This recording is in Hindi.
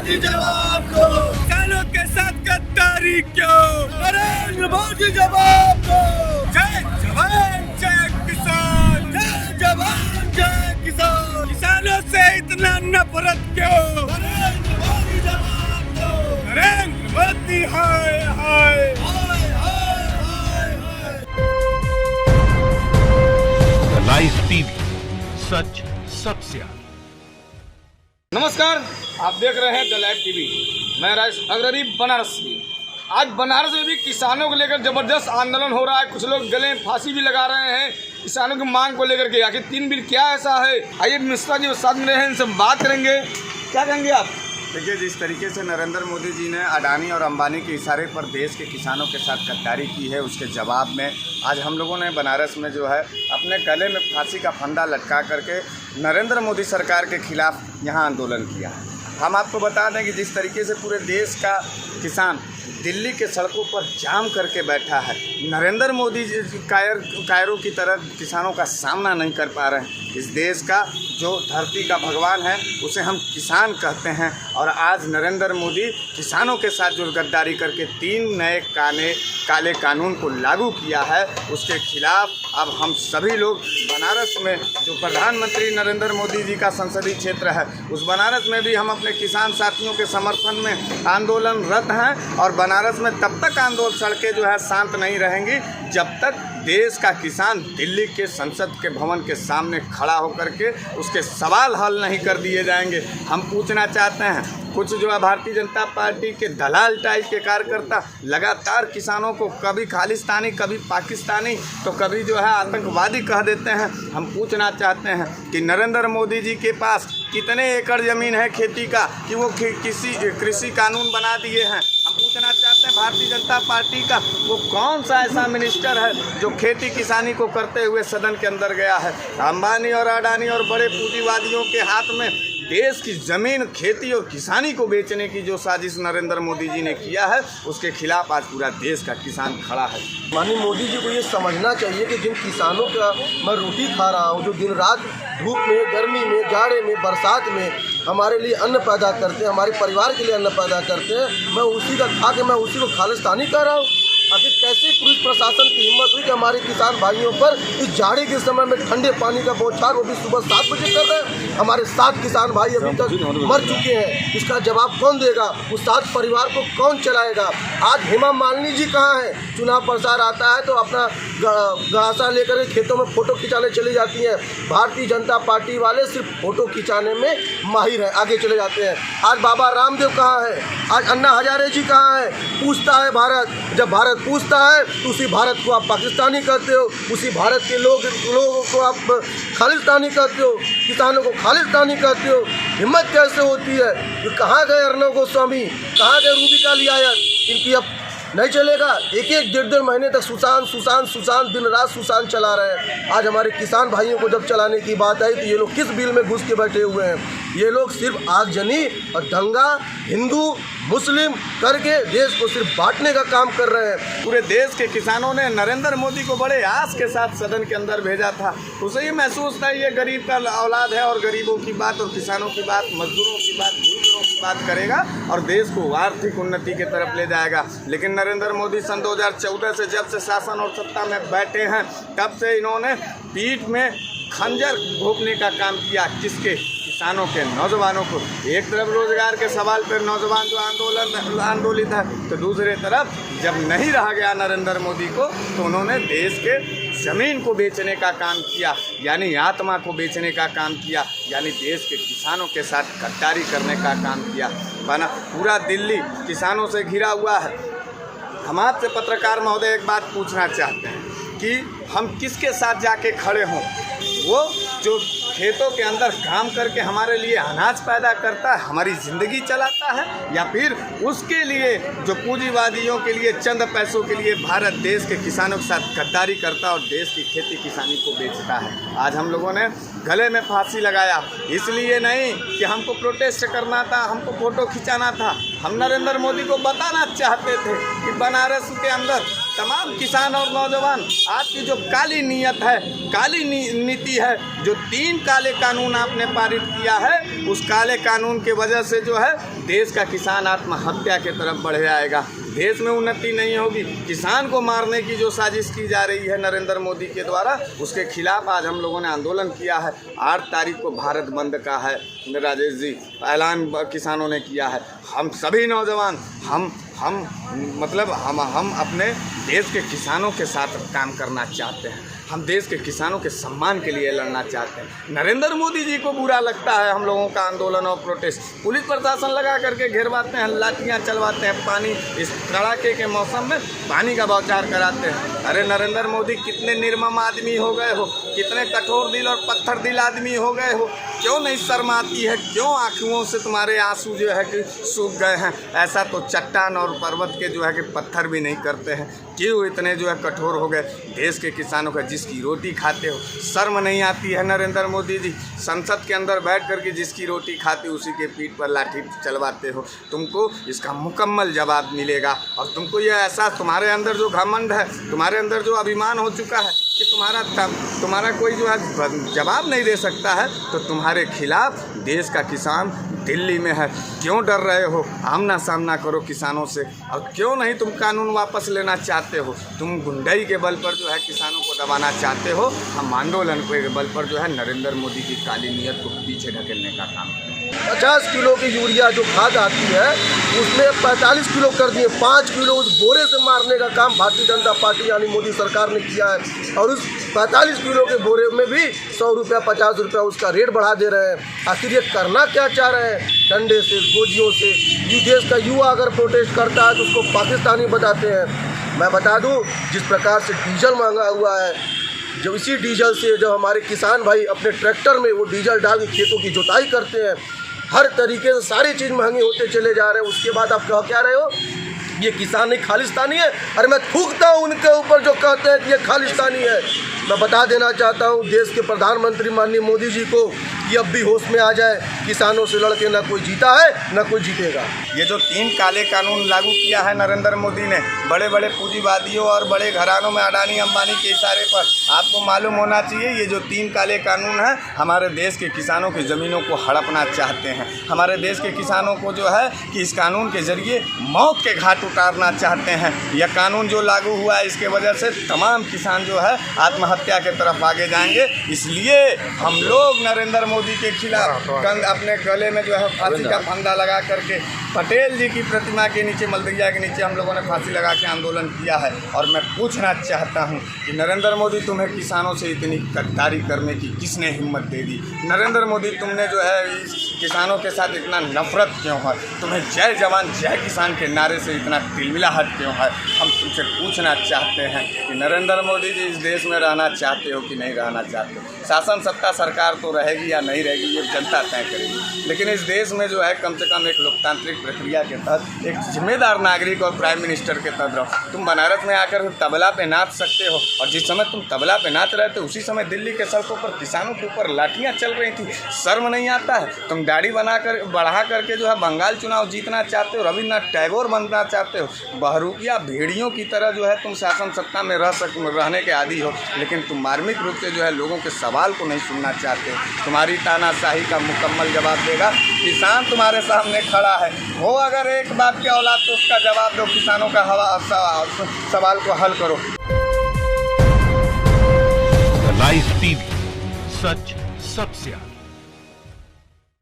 मोदी जवाब दो, किसानों के साथ गद्दारी क्यों? नरेंद्र मोदी जवाब दो। जय जवान जय किसान, जय जवान जय किसान। किसानों से इतना नफरत क्यों? नरेंद्र मोदी जवाब दो। नरेंद्र मोदी हाय हाय। हाय हाय हाय हाय। लाइव टीवी, सच सबसे आगे। नमस्कार, आप देख रहे हैं द लाइव टीवी। मैं राज अग्रणी बनारस से। आज बनारस में भी किसानों को लेकर ज़बरदस्त आंदोलन हो रहा है। कुछ लोग गले में फांसी भी लगा रहे हैं किसानों की मांग को लेकर के। आखिर 3 बिल क्या ऐसा है? आइए मिश्रा जी साथ में हैं, इनसे बात करेंगे। क्या कहेंगे आप? देखिए, जिस तरीके से नरेंद्र मोदी जी ने अडानी और अंबानी के इशारे पर देश के किसानों के साथ गद्दारी की है, उसके जवाब में आज हम लोगों ने बनारस में जो है अपने गले में फांसी का फंदा लटका करके नरेंद्र मोदी सरकार के खिलाफ यहाँ आंदोलन किया है। हम आपको बता दें कि जिस तरीके से पूरे देश का किसान दिल्ली के सड़कों पर जाम करके बैठा है, नरेंद्र मोदी जी कायरों की तरह किसानों का सामना नहीं कर पा रहे हैं। इस देश का जो धरती का भगवान है उसे हम किसान कहते हैं, और आज नरेंद्र मोदी किसानों के साथ जो गद्दारी करके 3 नए काले कानून को लागू किया है, उसके खिलाफ अब हम सभी लोग बनारस में जो प्रधानमंत्री नरेंद्र मोदी जी का संसदीय क्षेत्र है, उस बनारस में भी हम अपने किसान साथियों के समर्थन में आंदोलनरत हैं। और बनारस में तब तक आंदोलन सड़कें जो है शांत नहीं रहेंगी जब तक देश का किसान दिल्ली के संसद के भवन के सामने खड़ा होकर के उसके सवाल हल नहीं कर दिए जाएंगे। हम पूछना चाहते हैं, कुछ जो है भारतीय जनता पार्टी के दलाल टाइप के कार्यकर्ता लगातार किसानों को कभी खालिस्तानी, कभी पाकिस्तानी, तो कभी जो है आतंकवादी कह देते हैं। हम पूछना चाहते हैं कि नरेंद्र मोदी जी के पास कितने एकड़ ज़मीन है खेती का कि वो किसी कृषि कानून बना दिए हैं। हम पूछना चाहते हैं भारतीय जनता पार्टी का वो कौन सा ऐसा मिनिस्टर है जो खेती किसानी को करते हुए सदन के अंदर गया है। अंबानी और अडानी और बड़े पूंजीवादियों के हाथ में देश की ज़मीन, खेती और किसानी को बेचने की जो साजिश नरेंद्र मोदी जी ने किया है, उसके खिलाफ आज पूरा देश का किसान खड़ा है। माननीय मोदी जी को ये समझना चाहिए कि जिन किसानों का मैं रोटी खा रहा हूँ, जो दिन रात धूप में, गर्मी में, जाड़े में, बरसात में हमारे लिए अन्न पैदा करते हैं, हमारे परिवार के लिए अन्न पैदा करते हैं, मैं उसी का खा के मैं उसी को खालिस्तानी कह रहा हूँ। आखिर कैसे पुलिस प्रशासन की हिम्मत हुई कि हमारे किसान भाइयों पर इस जाड़े के समय में ठंडे पानी का बौछार वो भी सुबह 7 बजे कर रहे हैं। हमारे 7 किसान भाई अभी तक मर चुके हैं। इसका जवाब कौन देगा? उस 7 परिवार को कौन चलाएगा? आज हेमा मालिनी जी कहाँ हैं? चुनाव प्रचार आता है तो अपना गड़ासा लेकर खेतों में फ़ोटो खिंचाने चली जाती हैं। भारतीय जनता पार्टी वाले सिर्फ फ़ोटो खिंचाने में माहिर हैं, आगे चले जाते हैं। आज बाबा रामदेव कहाँ है? आज अन्ना हजारे जी कहाँ है? पूछता है भारत, जब भारत पूछता है तो उसी भारत को आप पाकिस्तानी कहते हो, उसी भारत के लोगों को आप खालिस्तानी कहते हो, किसानों को खालिस्तानी कहते हो। हिम्मत कैसे होती है? कि कहाँ गए अर्नब गोस्वामी, कहाँ गए रूबिका लियाकत? इनकी अब नहीं चलेगा। एक 1.5 महीने तक सुशांत दिन रात सुशांत चला रहे हैं। आज हमारे किसान भाइयों को जब चलाने की बात आई तो ये लोग किस बिल में घुस के बैठे हुए हैं? ये लोग सिर्फ आगजनी और दंगा हिंदू मुस्लिम करके देश को सिर्फ बांटने का काम कर रहे हैं। पूरे देश के किसानों ने नरेंद्र मोदी को बड़े आस के साथ सदन के अंदर भेजा था। उसे ये महसूस था ये गरीब का औलाद है और गरीबों की बात और किसानों की बात, मजदूरों की बात, भूमिहीनों की बात करेगा और देश को आर्थिक उन्नति की तरफ ले जाएगा। लेकिन नरेंद्र मोदी सन 2014 से जब से शासन और सत्ता में बैठे हैं, तब से इन्होंने पीठ में खंजर घोंपने का काम किया। किसके? किसानों के, नौजवानों को। एक तरफ रोजगार के सवाल पर नौजवान जो आंदोलित है, तो दूसरे तरफ जब नहीं रहा गया नरेंद्र मोदी को, तो उन्होंने देश के ज़मीन को बेचने का काम किया, यानी आत्मा को बेचने का काम किया, यानी देश के किसानों के साथ गद्दारी करने का काम किया। बना पूरा दिल्ली किसानों से घिरा हुआ है। हम आपसे पत्रकार महोदय एक बात पूछना चाहते हैं कि हम किसके साथ जाके खड़े हों? वो जो खेतों के अंदर काम करके हमारे लिए अनाज पैदा करता है, हमारी ज़िंदगी चलाता है, या फिर उसके लिए जो पूंजीवादियों के लिए चंद पैसों के लिए भारत देश के किसानों के साथ गद्दारी करता है और देश की खेती किसानी को बेचता है। आज हम लोगों ने गले में फांसी लगाया, इसलिए नहीं कि हमको प्रोटेस्ट करना था, हमको फ़ोटो खिंचाना था। हम नरेंद्र मोदी को बताना चाहते थे कि बनारस के अंदर तमाम किसान और नौजवान आपकी जो काली नीयत है, काली नीति है, जो 3 काले कानून आपने पारित किया है, उस काले कानून के वजह से जो है देश का किसान आत्महत्या के तरफ बढ़ जाएगा। देश में उन्नति नहीं होगी। किसान को मारने की जो साजिश की जा रही है नरेंद्र मोदी के द्वारा, उसके खिलाफ आज हम लोगों ने आंदोलन किया है। 8 तारीख को भारत बंद का है राजेश जी, ऐलान किसानों ने किया है। हम सभी नौजवान हम अपने देश के किसानों के साथ काम करना चाहते हैं। हम देश के किसानों के सम्मान के लिए लड़ना चाहते हैं। नरेंद्र मोदी जी को बुरा लगता है हम लोगों का आंदोलन और प्रोटेस्ट। पुलिस प्रशासन लगा करके घेरवाते हैं, लाठियाँ चलवाते हैं, पानी इस कड़ाके के मौसम में पानी का बौछार कराते हैं। अरे नरेंद्र मोदी कितने निर्मम आदमी हो गए हो, कितने कठोर दिल और पत्थर दिल आदमी हो गए हो। क्यों नहीं शर्म आती है? क्यों आँखों से तुम्हारे आंसू जो है कि सूख गए हैं? ऐसा तो चट्टान और पर्वत के जो है कि पत्थर भी नहीं करते हैं। क्यों इतने जो है कठोर हो गए? देश के किसानों का जिसकी रोटी खाते हो, शर्म नहीं आती है नरेंद्र मोदी जी? संसद के अंदर बैठ करके जिसकी रोटी खाते उसी के पीठ पर लाठी चलवाते हो। तुमको इसका मुकम्मल जवाब मिलेगा। और तुमको ये एहसास, तुम्हारे अंदर जो घमंड है, तुम्हारे अंदर जो अभिमान हो चुका है कि तुम्हारा कोई जो है जवाब नहीं दे सकता है, तो तुम्हारे खिलाफ देश का किसान दिल्ली में है। क्यों डर रहे हो? आमना सामना करो किसानों से। और क्यों नहीं तुम कानून वापस लेना चाहते हो? तुम गुंडाई के बल पर जो है किसानों को दबाना चाहते हो। हम आंदोलन के बल पर जो है नरेंद्र मोदी की काली नीयत को पीछे ढकेलने का काम करें। 50 किलो की यूरिया जो खाद आती है उसमें 45 किलो कर दिए। 5 किलो उस बोरे से मारने का काम भारतीय जनता पार्टी यानी मोदी सरकार ने किया है। और उस 45 किलो के बोरे में भी 100 रुपया 50 रुपया उसका रेट बढ़ा दे रहे हैं। आखिर ये करना क्या चाह रहे हैं? डंडे से, गोजियों से। ये देश का युवा अगर प्रोटेस्ट करता है तो उसको पाकिस्तानी बताते हैं। मैं बता दूं, जिस प्रकार से डीजल महंगा हुआ है, जो इसी डीजल से जो हमारे किसान भाई अपने ट्रैक्टर में वो डीजल डाल के खेतों की जुताई करते हैं, हर तरीके से सारी चीज़ महंगी होते चले जा रहे हैं। उसके बाद आप कह क्या रहे हो? ये किसान नहीं खालिस्तानी है? अरे मैं थूकता हूँ उनके ऊपर जो कहते हैं कि ये खालिस्तानी है। मैं बता देना चाहता हूँ देश के प्रधानमंत्री माननीय मोदी जी को कि अब भी होश में आ जाए, किसानों से लड़के ना कोई जीता है ना कोई जीतेगा। ये जो 3 काले कानून लागू किया है नरेंद्र मोदी ने बड़े बड़े पूंजीवादियों और बड़े घरानों में, अडानी अंबानी के इशारे पर, आपको मालूम होना चाहिए ये जो 3 काले कानून हैं हमारे देश के किसानों की ज़मीनों को हड़पना चाहते हैं। हमारे देश के किसानों को जो है कि इस कानून के ज़रिए मौत के घाट उतारना चाहते हैं। यह कानून जो लागू हुआ है इसके वजह से तमाम किसान जो है आत्महत्या के तरफ आगे जाएंगे। इसलिए हम लोग नरेंद्र मोदी के खिलाफ अपने गले में जो है फांसी का फंदा लगा करके पटेल जी की प्रतिमा के नीचे, मलदरिया के नीचे हम लोगों ने फांसी लगा के आंदोलन किया है। और मैं पूछना चाहता हूं कि नरेंद्र मोदी, तुम्हें किसानों से इतनी गद्दारी करने की किसने हिम्मत दे दी? नरेंद्र मोदी, तुमने जो है किसानों के साथ इतना नफरत क्यों है? तुम्हें जय जवान जय किसान के नारे से इतना तिलमिलाहट क्यों है? हम तुमसे पूछना चाहते हैं कि नरेंद्र मोदी जी इस देश में रहना चाहते हो कि नहीं रहना चाहते हो? शासन सत्ता सरकार तो रहेगी या नहीं रहेगी ये जनता तय करेगी, लेकिन इस देश में जो है कम से कम एक लोकतांत्रिक प्रक्रिया के तहत एक जिम्मेदार नागरिक और प्राइम मिनिस्टर के तहत रहो। तुम बनारस में आकर तबला पे नाच सकते हो, और जिस समय तुम तबला पे नाच रहे थे उसी समय दिल्ली के सड़कों पर किसानों के ऊपर लाठियाँ चल रही थी। शर्म नहीं आता है? तुम दाढ़ी बढ़ा करके जो है बंगाल चुनाव जीतना चाहते हो, रविन्द्रनाथ टैगोर बनना चाहते हो, बहरूपिया भेड़ियों की तरह जो है तुम शासन सत्ता में रहने के आदी हो, लेकिन तुम मार्मिक रूप से जो है लोगों के सवाल को नहीं सुनना चाहते हो। तुम्हारी तानाशाही का मुकम्मल जवाब देगा किसान, तुम्हारे सामने खड़ा है। हो अगर एक बाप की औलाद तो उसका जवाब दो, किसानों का सवाल को हल करो। लाइव टीवी, सच सबसे आगे।